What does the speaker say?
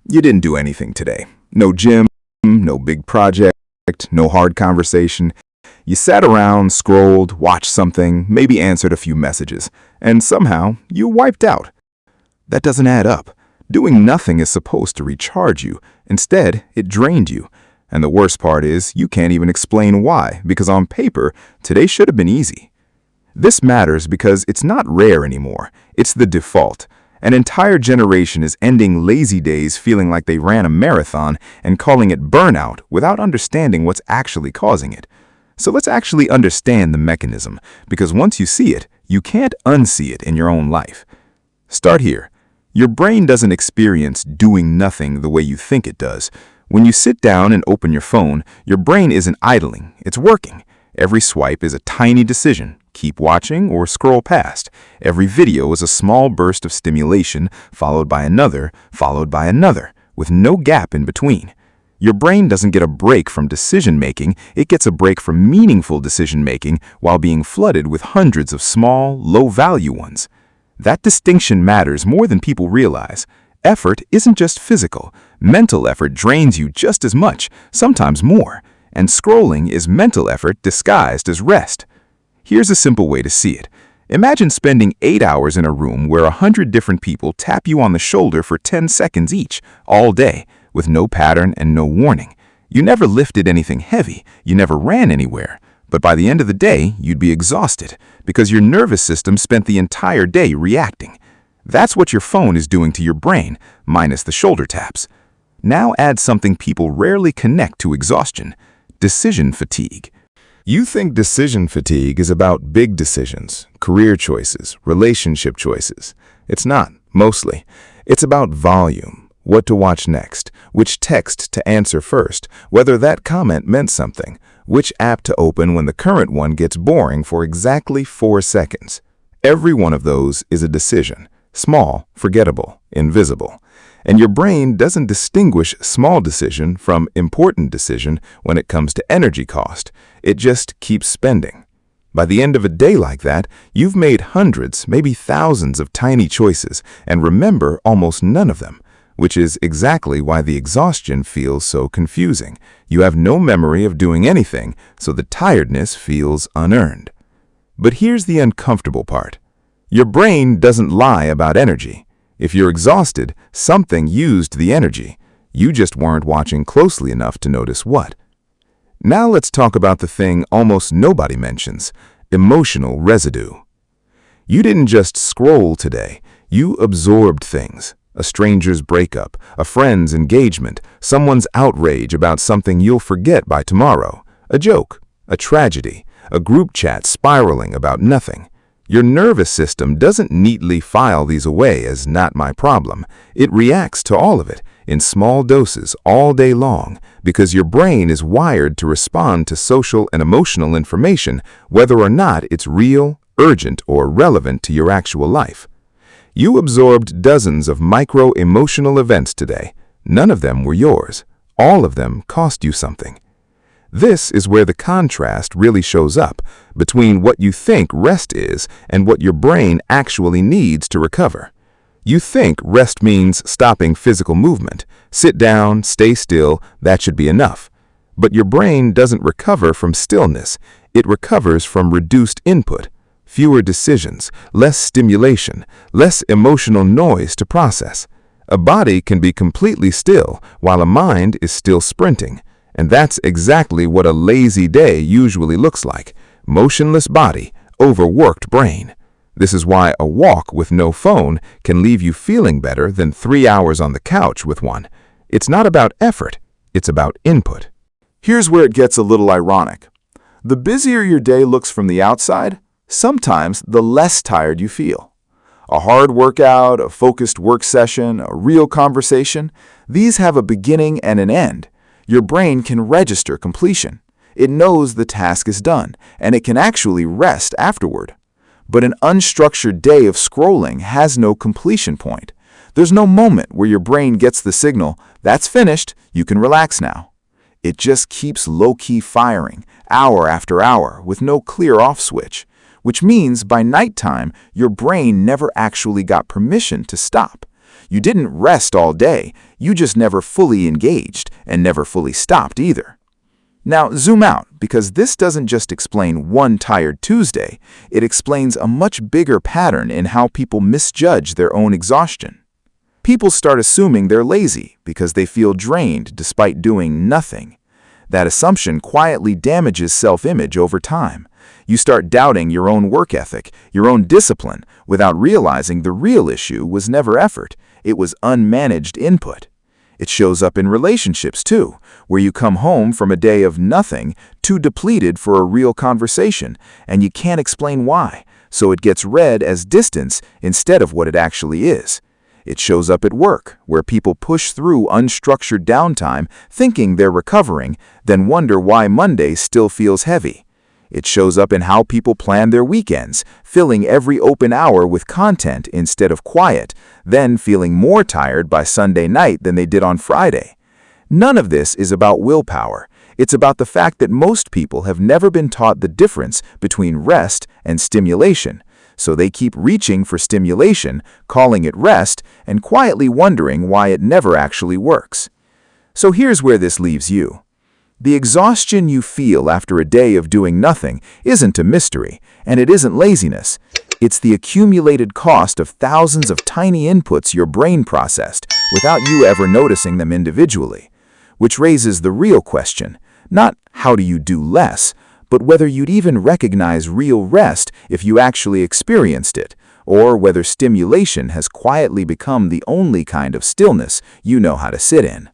You didn't do anything today. No gym, no big project, no hard conversation. You sat around, scrolled, watched something, maybe answered a few messages, and somehow you wiped out. That doesn't add up. Doing nothing is supposed to recharge you. Instead, it drained you. And the worst part is, you can't even explain why, because on paper, today should have been easy. This matters because it's not rare anymore. It's the default. An entire generation is ending lazy days feeling like they ran a marathon and calling it burnout without understanding what's actually causing it. So let's actually understand the mechanism, because once you see it, you can't unsee it in your own life. Start here. Your brain doesn't experience doing nothing the way you think it does. When you sit down and open your phone, your brain isn't idling, it's working. Every swipe is a tiny decision. Keep watching or scroll past. Every video is a small burst of stimulation, followed by another, with no gap in between. Your brain doesn't get a break from decision-making, it gets a break from meaningful decision-making while being flooded with hundreds of small, low-value ones. That distinction matters more than people realize. Effort isn't just physical. Mental effort drains you just as much, sometimes more. And scrolling is mental effort disguised as rest. Here's a simple way to see it. Imagine spending 8 hours in a room where 100 different people tap you on the shoulder for 10 seconds each, all day, with no pattern and no warning. You never lifted anything heavy, you never ran anywhere. But by the end of the day, you'd be exhausted because your nervous system spent the entire day reacting. That's what your phone is doing to your brain, minus the shoulder taps. Now add something people rarely connect to exhaustion: decision fatigue. You think decision fatigue is about big decisions, career choices, relationship choices. It's not, mostly. It's about volume, what to watch next, which text to answer first, whether that comment meant something, which app to open when the current one gets boring for exactly 4 seconds. Every one of those is a decision. Small, forgettable, invisible. And your brain doesn't distinguish small decision from important decision when it comes to energy cost. It just keeps spending. By the end of a day like that, you've made hundreds, maybe thousands of tiny choices and remember almost none of them, which is exactly why the exhaustion feels so confusing. You have no memory of doing anything, so the tiredness feels unearned. But here's the uncomfortable part. Your brain doesn't lie about energy. If you're exhausted, something used the energy. You just weren't watching closely enough to notice what. Now let's talk about the thing almost nobody mentions: emotional residue. You didn't just scroll today, you absorbed things. A stranger's breakup, a friend's engagement, someone's outrage about something you'll forget by tomorrow, a joke, a tragedy, a group chat spiraling about nothing. Your nervous system doesn't neatly file these away as not my problem. It reacts to all of it in small doses all day long because your brain is wired to respond to social and emotional information whether or not it's real, urgent, or relevant to your actual life. You absorbed dozens of micro-emotional events today. None of them were yours. All of them cost you something. This is where the contrast really shows up between what you think rest is and what your brain actually needs to recover. You think rest means stopping physical movement. Sit down, stay still, that should be enough. But your brain doesn't recover from stillness. It recovers from reduced input, fewer decisions, less stimulation, less emotional noise to process. A body can be completely still while a mind is still sprinting. And that's exactly what a lazy day usually looks like: motionless body, overworked brain. This is why a walk with no phone can leave you feeling better than 3 hours on the couch with one. It's not about effort, it's about input. Here's where it gets a little ironic. The busier your day looks from the outside, sometimes the less tired you feel. A hard workout, a focused work session, a real conversation, these have a beginning and an end. Your brain can register completion. It knows the task is done, and it can actually rest afterward. But an unstructured day of scrolling has no completion point. There's no moment where your brain gets the signal, "That's finished, you can relax now." It just keeps low-key firing, hour after hour, with no clear off switch, which means by nighttime, your brain never actually got permission to stop. You didn't rest all day, you just never fully engaged and never fully stopped either. Now, zoom out, because this doesn't just explain one tired Tuesday, it explains a much bigger pattern in how people misjudge their own exhaustion. People start assuming they're lazy because they feel drained despite doing nothing. That assumption quietly damages self-image over time. You start doubting your own work ethic, your own discipline, without realizing the real issue was never effort, it was unmanaged input. It shows up in relationships too, where you come home from a day of nothing, too depleted for a real conversation, and you can't explain why, so it gets read as distance instead of what it actually is. It shows up at work, where people push through unstructured downtime thinking they're recovering, then wonder why Monday still feels heavy. It shows up in how people plan their weekends, filling every open hour with content instead of quiet, then feeling more tired by Sunday night than they did on Friday. None of this is about willpower. It's about the fact that most people have never been taught the difference between rest and stimulation. So they keep reaching for stimulation, calling it rest, and quietly wondering why it never actually works. So here's where this leaves you. The exhaustion you feel after a day of doing nothing isn't a mystery, and it isn't laziness. It's the accumulated cost of thousands of tiny inputs your brain processed without you ever noticing them individually. Which raises the real question, not how do you do less, but whether you'd even recognize real rest if you actually experienced it, or whether stimulation has quietly become the only kind of stillness you know how to sit in.